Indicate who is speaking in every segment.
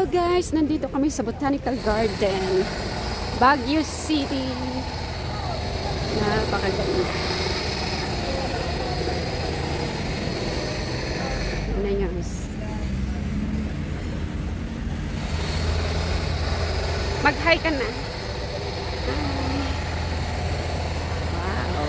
Speaker 1: Guys, nandito kami sa Botanical Garden, Baguio City. Napakaganda. Ano yun? Mag-hi ka na. Wow.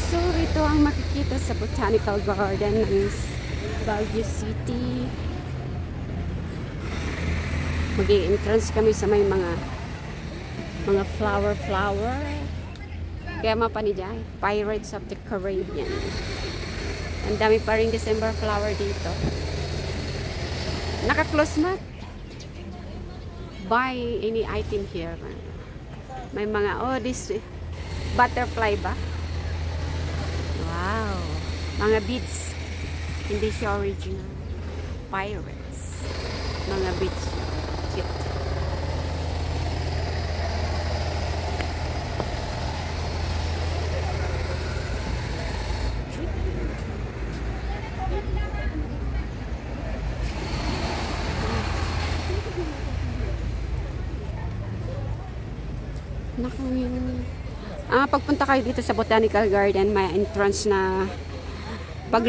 Speaker 1: So, ito ang makikita sa Botanical Garden ng Baguio City. Mag-i-entrance kami sa may mga flower. Kaya mapanidyan, Pirates of the Caribbean. Ang dami pa rin December flower dito. Naka-close mat. Buy any item here. May mga, this butterfly ba? Wow. Mga beads. Hindi siya original. Pirates. Mga beads. Cute. Pagpunta kayo dito sa Botanical Garden, may entrance na pag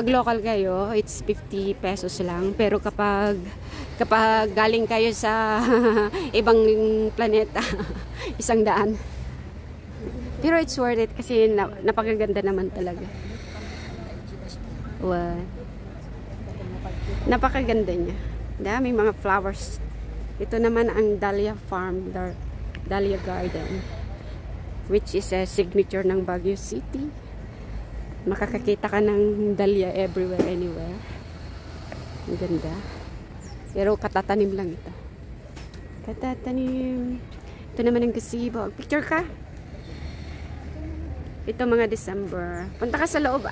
Speaker 1: local kayo, it's 50 pesos lang. Pero kapag galing kayo sa ibang planeta, 100. Pero it's worth it kasi napakaganda naman talaga. Wow. Napakaganda niya. May mga flowers. Ito naman ang Dahlia Farm, Dahlia Garden, which is a signature ng Baguio City. Makakakita ka ng dahlia everywhere, anywhere. Ang ganda. Pero katatanim lang ito. Katatanim. Ito naman ang gazebo. Picture ka? Ito mga December. Punta ka sa loob,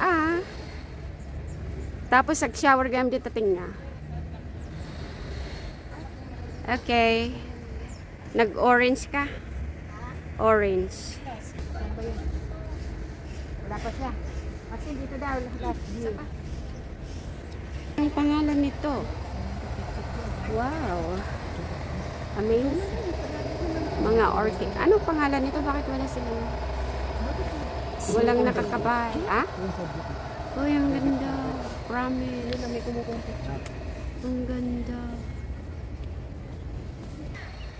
Speaker 1: Tapos shower game dito tingnan. Okay. Nag-orange ka? Orange.
Speaker 2: Wala pa siya. Kasi dito daw last view.
Speaker 1: Ang pangalan nito? Wow. Amazing. Mga orchid. Ano pangalan nito? Bakit wala sila? Walang nakakabay. Uy, ang ganda. Promise. Ang ganda.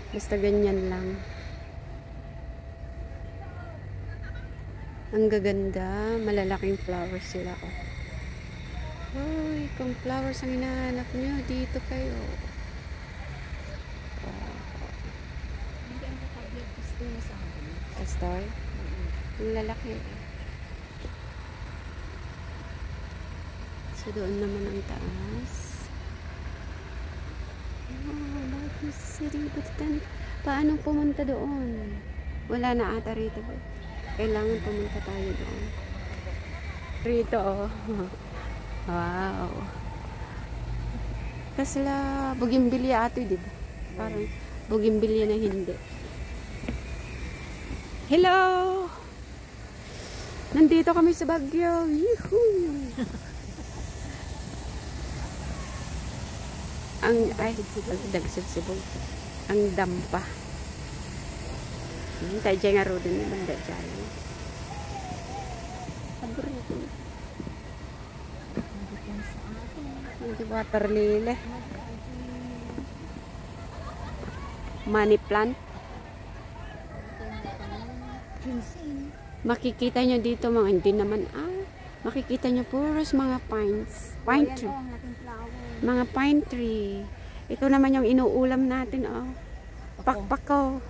Speaker 1: Basta ganyan lang. Ang gaganda. Malalaking flowers sila. Uy, kung flowers ang hinahanap nyo, dito kayo. Pastor? Ang lalaki. So, doon naman ang taas. Baguio City, Botanic. Paano pumunta doon? Wala na ata rito. Kailangan pumunta tayo doon. Rito, Wow. Kasi bugimbilya ato, diba? Parang bugimbilya na hindi. Hello! Nandito kami sa Baguio. Yuhuu! Dagsibog. Ang dampa. Tayo dyan nga ro din naman dyan. Hindi water lily. Money plant. Makikita nyo dito mga hindi naman makikita nyo puros mga pine tree. Mga pine tree. Ito naman yung inuulam natin, pakpako.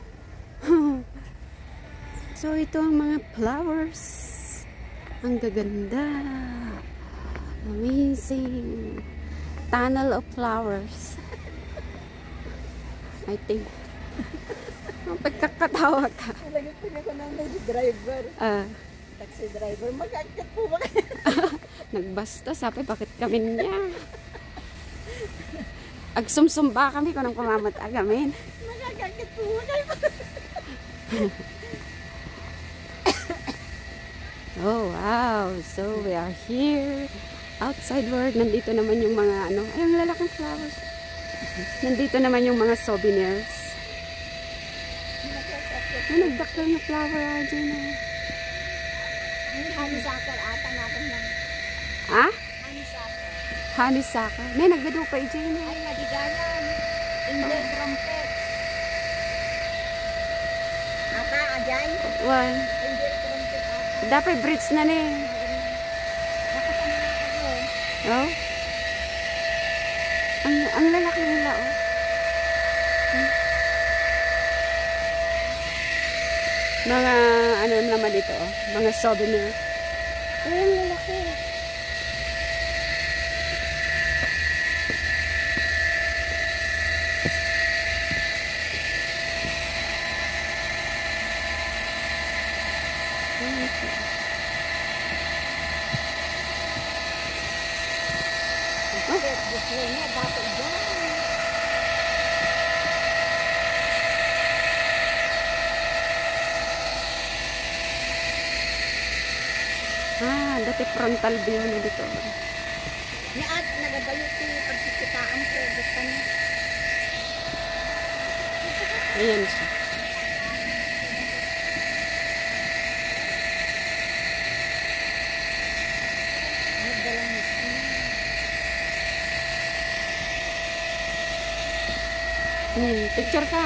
Speaker 1: So, ito ang mga flowers. Ang gaganda. Amazing. Tunnel of flowers. I think. Pagkakatawa ka.
Speaker 2: Nalagyan ko ng driver. Taxi driver. Mag-agkat po ba kayo?
Speaker 1: Nagbasta. Sabi, bakit kami niya? Agsumsumba kami kung nang pumamat agamin.
Speaker 2: Mag-agkat po ba kayo?
Speaker 1: Oh, wow. So, we are here. Outside world. Nandito naman yung mga ano. Ay, ang lalaking flowers. Nandito naman yung mga souvenirs. Ay, nagdaktal na flower. Dyan na.
Speaker 2: Honeysuckle ata natin lang.
Speaker 1: Ah?
Speaker 2: Honeysuckle.
Speaker 1: Honeysuckle. May nagdadupay dyan na.
Speaker 2: Ay, madigayan. Indian trumpet. Ata, ajay.
Speaker 1: Well,
Speaker 2: Indian trumpet ata.
Speaker 1: dapat bridge na ni.
Speaker 2: Nakasama na ako.
Speaker 1: Oh? Ang lalaki nila, oh. Mga, ano naman ito, oh. Mga souvenir. Ay, ang lalaki.
Speaker 2: Gusto niya, dapat dyan.
Speaker 1: Ah, dati frontal view na dito.
Speaker 2: Ni at nagabayot ko yung pagkikitaan ko. Gusto niya.
Speaker 1: Ayan siya.
Speaker 2: Nagdalang mismo.
Speaker 1: Picture ka.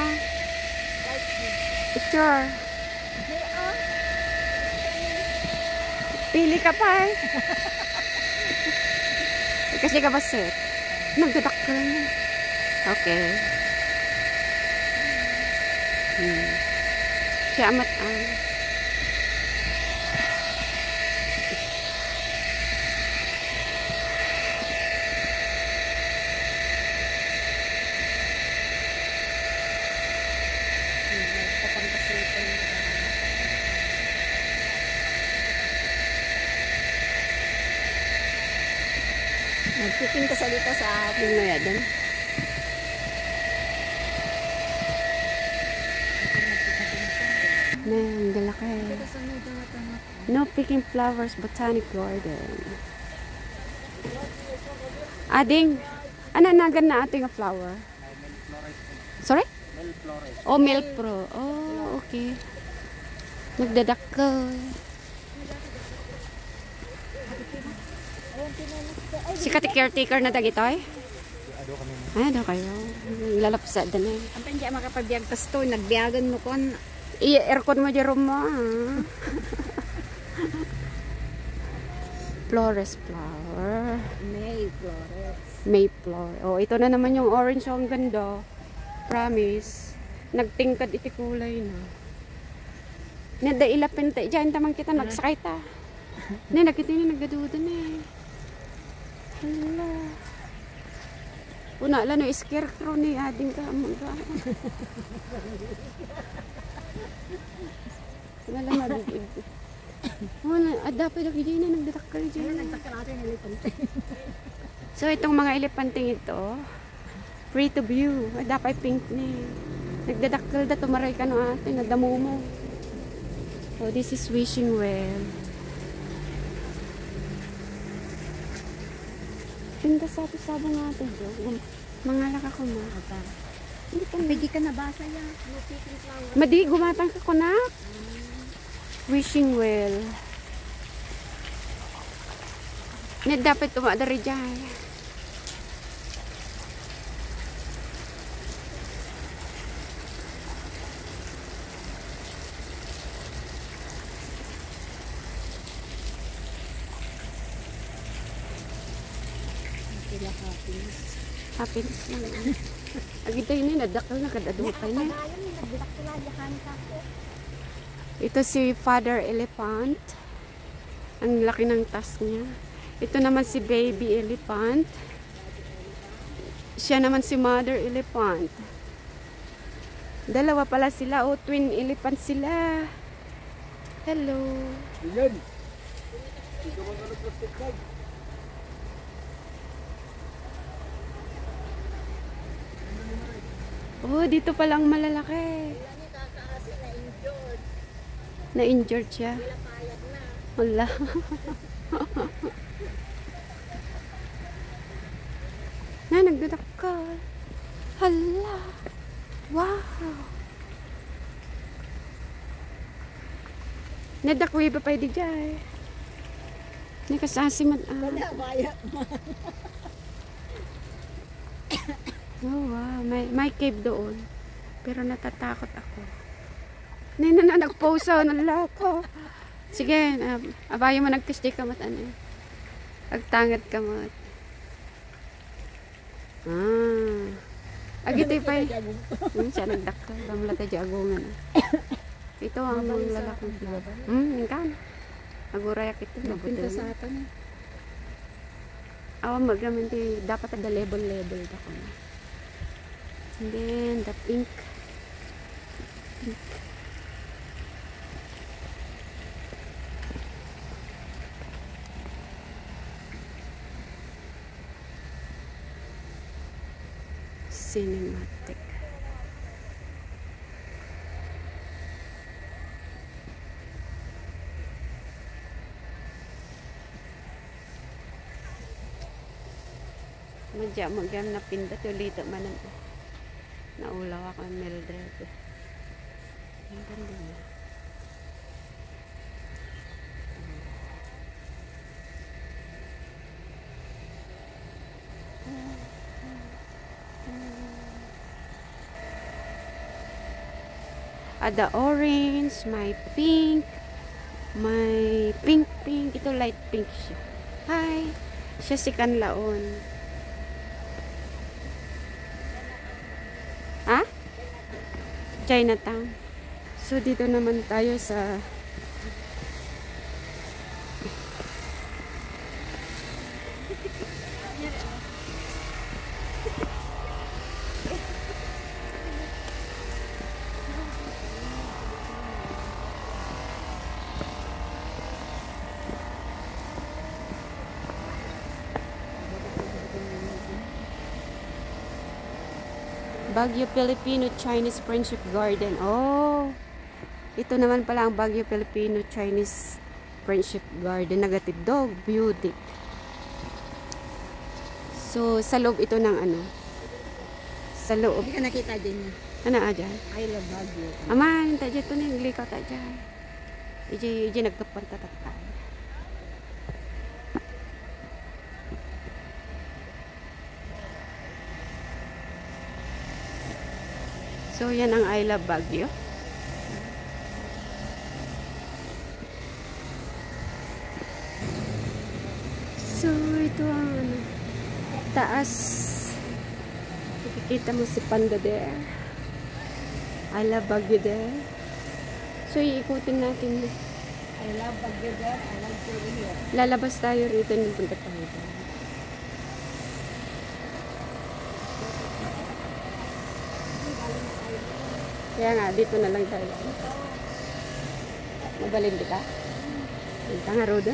Speaker 2: Like this.
Speaker 1: Picture.
Speaker 2: Hey, ah.
Speaker 1: Pili ka pa eh. Kasi ka ba set? Nagdadak ka lang. Okay. Siya amat ang.
Speaker 2: Nagpipin ka sa dito sa
Speaker 1: Yung maya doon. Ang galaki. No picking flowers, botanic garden. Ading, ano nagan na ating flower? Sorry? Oh, milk pro. Oh, okay. Nagdadakkel. Si kati caretaker na dagitoy? Ay, daw kayo. Lalapsa din eh.
Speaker 2: ang hindi makapabiyag ka sto, nagbiyagan mo kon.
Speaker 1: I-aircon mo dyan mo. Flores flower.
Speaker 2: May flores.
Speaker 1: Mayflower. Oh, ito na naman yung orange. Oh, ang ganda. Promise. Nagtingkad iti kulay na. Nada ilapin tayo. Diyan tamang kita nagsakay ta. Na, nakita niya nagdadudo na eh. Hala. Una lang no, scarecrow ni ading ka. Wala lang mabibig. Dapat lagi dyan na nagdatakal dyan.
Speaker 2: Nagtakal natin yung elepante.
Speaker 1: So, itong mga elepanting ito, free to view. Dapat pink ni. Nagdadaktal da, tumaray ka no ate, nagdamo mo. Oh, this is wishing well. Tinda sabi nga ate, Jo. Mga laka ko ma.
Speaker 2: Pwede ka nabasa yan. No picking flower.
Speaker 1: Madi, gumatang ka ko na. Wishing well. Net dapat tumadari dyan. Happiness lang. Agitay na, nadakal na kadadupay na. Ito si Father Elephant. Ang laki ng tas niya. Ito naman si Baby Elephant. Siya naman si Mother Elephant. Dalawa pala sila. O, twin elephant sila. Hello. Oh, dito palang malalaki.
Speaker 2: Nakakaasin na enjoy.
Speaker 1: Na-injured siya. Wala. Na, nagdudak ka. Hala. Wow. Nadakwi ba pa di dyan? Hindi ka sasiman.
Speaker 2: Wala, bayat.
Speaker 1: Oh, wow. May cave doon. Pero natatakot ako. Nina na nag-post ako ng lako. Sige, abayo mo nag-test ka mat ano. Pagtangat ka mat. Agiti pa siya nagdaka. Bamla tayo agungan. Ito ang mga lalakong flower. Ingkan. Agurayak ito.
Speaker 2: Nagpinta sa atin.
Speaker 1: Magaman dapat ada level-level ako na. And then the pink. Cinematic. Madya magyam na pindat ulit man ang naulaw ako ng Mildred. Ang ganda niya. Ada orange, may pink, may pink. Ito light pink siya. Hi! Siya si Kanlaon. Ha? Chinatown. So, dito naman tayo sa Baguio Filipino-Chinese Friendship Garden. Oh, ito naman pala ang Baguio Filipino-Chinese Friendship Garden. Negative dog, beauty. So, sa loob ito ng ano? Sa loob.
Speaker 2: Hindi ka nakita din.
Speaker 1: Ano dyan?
Speaker 2: I love Baguio.
Speaker 1: Aman, ta dyan ito na yung likaw ta dyan. Iji nagkapantatatay. So, yan ang I Love Baguio. So, ito ang ano, taas. Nakikita mo si Panda there. I Love Baguio there. So, iikutin natin.
Speaker 2: I love Baguio there. I love you here.
Speaker 1: Lalabas tayo rito ng punta tayo. Kaya nga, dito na lang tayo. Mabalindi ka? Ito nga, Roda.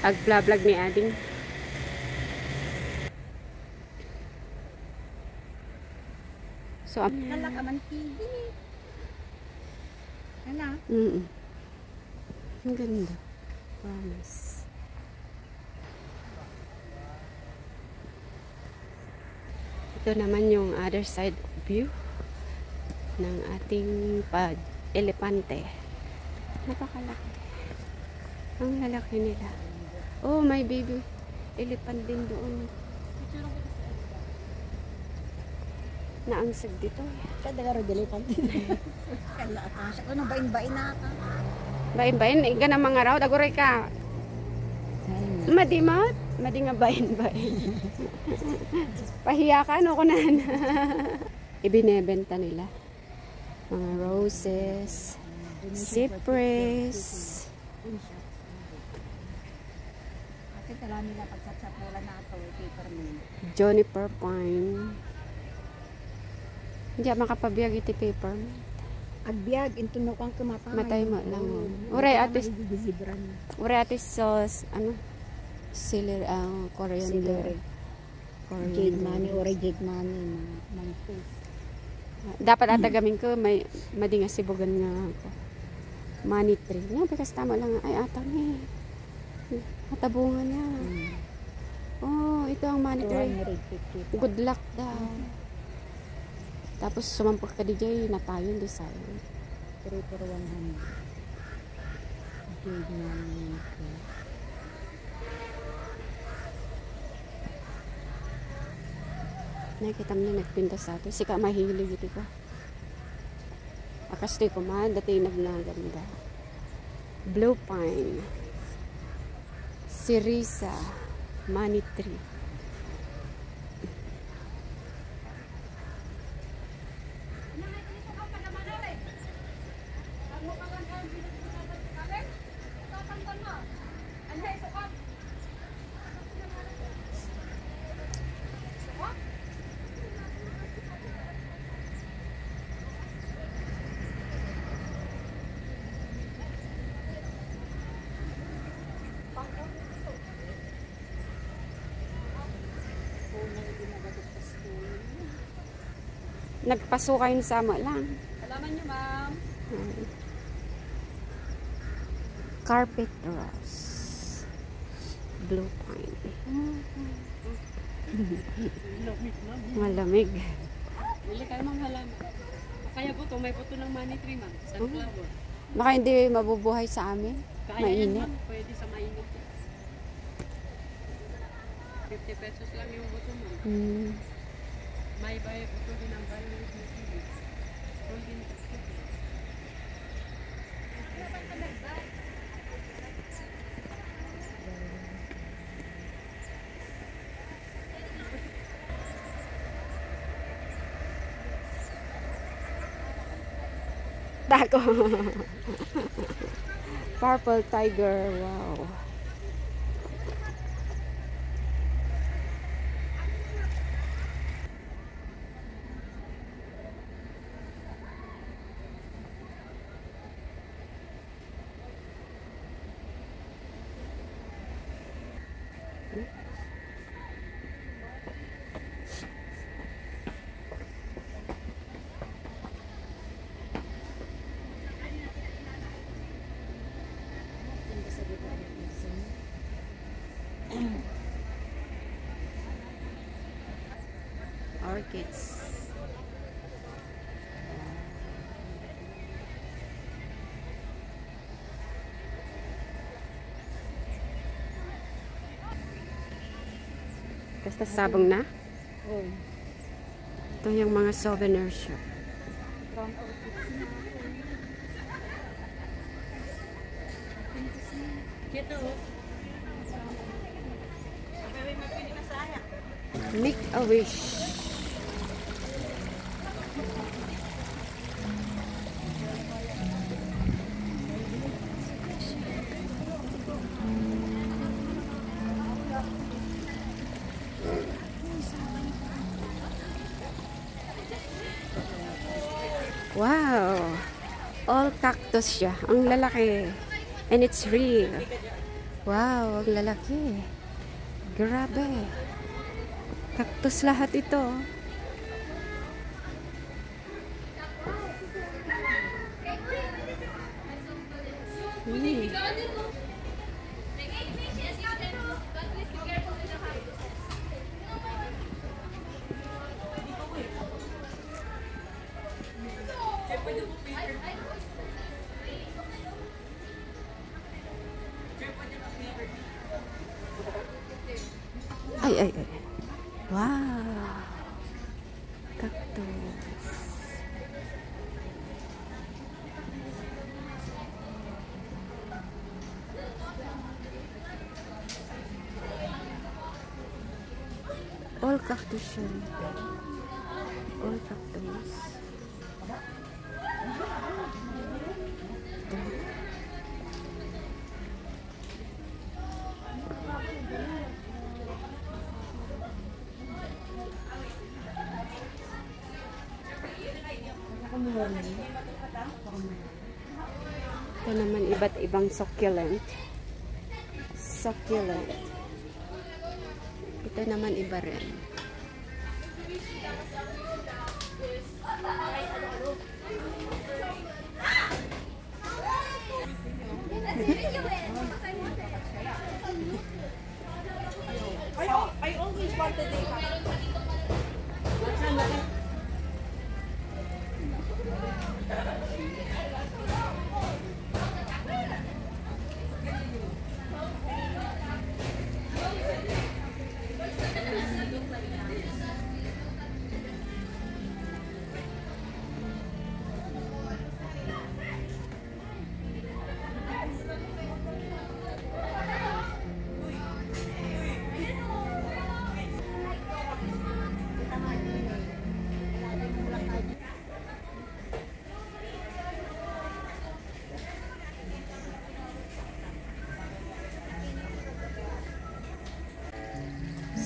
Speaker 1: Ag-vlog ni Ading. So,
Speaker 2: Kala ka man TV. Kala?
Speaker 1: Ang ganda. Promise. Ito naman yung other side view ng ating elepante. Napakalaki. Ang lalaki nila. Oh, may baby elephant din doon. Naangsag dito.
Speaker 2: Kada ka rin dilipan din. Kala ka. Siya ko bain-bain na ka.
Speaker 1: Bain-bain. Iga na mga raw. Daguray ka. Madimot. Madi nga bain-bain. Pahiya ka. Ano ko na. Ibinebenta nila. Mga roses, cypress.
Speaker 2: Bakit alam nila pagsat-sat wala na ito, papermint.
Speaker 1: Juniper pine. Hindi makapabiyag iti peppermint.
Speaker 2: Agbiag, intunukang kumatay.
Speaker 1: Matay mo lang. Uray atis sauce, ano? Celery, coriander.
Speaker 2: Jade money, oray jade money. Mantis.
Speaker 1: Dapat atagamin ko, may madinga sibugan nga ako. Money tree. Yan, because tama lang. Ay, ata ni. Matabungan niya. Oh, ito ang money tree.
Speaker 2: 250.
Speaker 1: Good luck daw. Tapos sumampak ka DJ na tayo yung design.
Speaker 2: 3 for 100. Okay,
Speaker 1: nakikita mo na nagpinta sa ato. Sika mahilig ito ko. Akastoy ko man. Dati na ganda. Blue pine. Sirisa. Money tree. Nagpaso kayo sama lang.
Speaker 2: Alaman nyo, ma'am.
Speaker 1: Carpet rose. Blue pine. Malamig.
Speaker 2: Bili kayo mga halaman. Kaya po may puto ng money tree, ma'am. Sunflower.
Speaker 1: Baka hindi mabubuhay sa amin.
Speaker 2: Kaya
Speaker 1: Mainit.
Speaker 2: yan, ma'am. Pwede sa mainit. 50 pesos lang yung buto, ma'am. May bahay puto din ang bahay ng sisili.
Speaker 1: Tako. Purple tiger. Wow. Orchids. Basta sabong na. Ito yung mga souvenir shop.
Speaker 2: Brown orchids na. Kito.
Speaker 1: Make a wish. Wow! All cactus siya. Ang lalaki. And it's real. Wow, ang lalaki. Grabe. Cactus lahat ito. Ay. Wow. Cactus. All cactus siya. All cactus. Ito naman iba't ibang succulent. Succulent. Ito naman iba rin.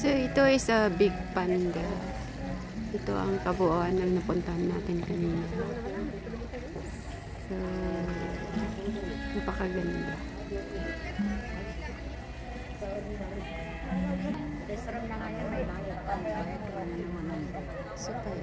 Speaker 1: So, ito is a big panda. Ito ang kabuuan ng napuntahan natin kanina. So, napakaganda. Super.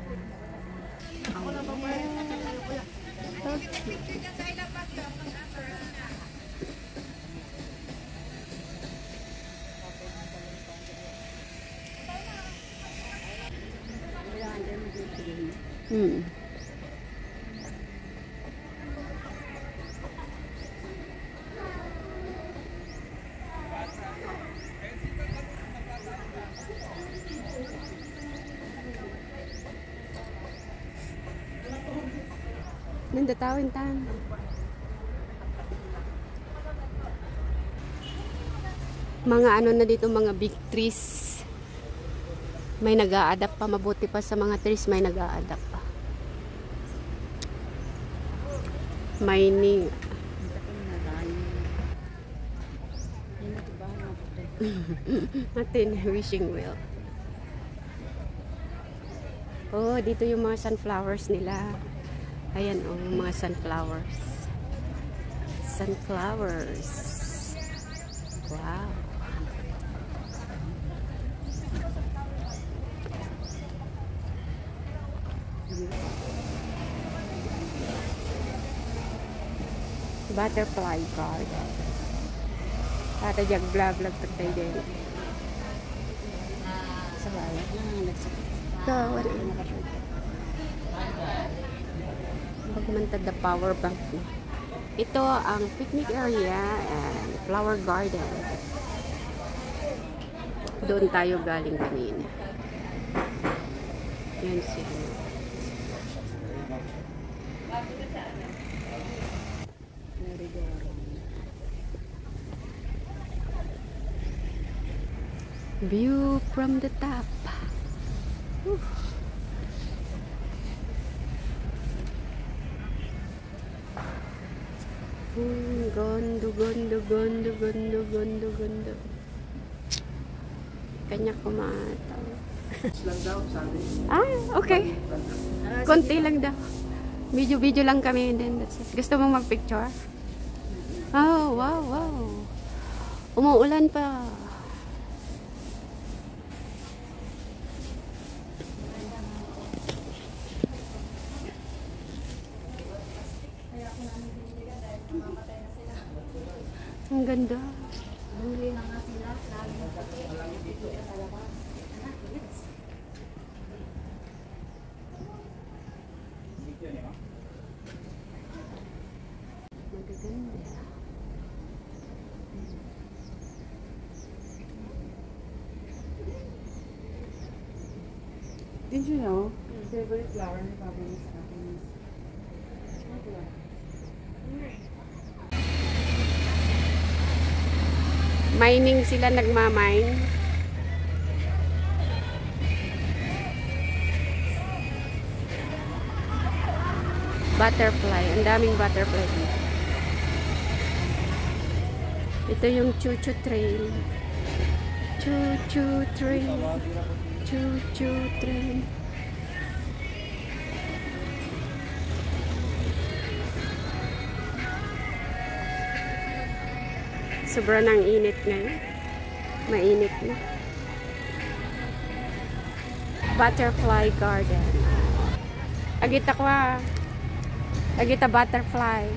Speaker 1: Nandatawin tan. Mga ano na dito, mga big trees. May nag-a-adapt pa, mabuti pa sa mga trees, may nag-a-adapt pa. Mining. Natin, wishing well. Oh, dito yung mga sunflowers nila. Ayan, oh, mga sunflowers. Sunflowers. Wow. Butterfly garden. Ata jag vlog patay din. Sa bayan. So, wala. Pagmantad the power bank na. Ito ang picnic area and flower garden. Doon tayo galing kanina. Yan siya. View from the top. Whew. Gondo, gondo, gondo, gondo, gondo, gondo. Kanya kumataw. Okay. Konti lang daw. Video lang kami and then that's it. Gusto mong magpicture? Oh, wow, wow. Umuulan pa. Ang ganda. Magaganda.
Speaker 2: Did you know, favorite flower ni Papa is happiness?
Speaker 1: Mining sila, nagmamine. Butterfly. Ang daming butterfly dito. Ito yung choo-choo train. Choo-choo train. Choo-choo train. Sobrang ang init ngayon. Mainit na. Butterfly garden. Agita ko Agita butterfly.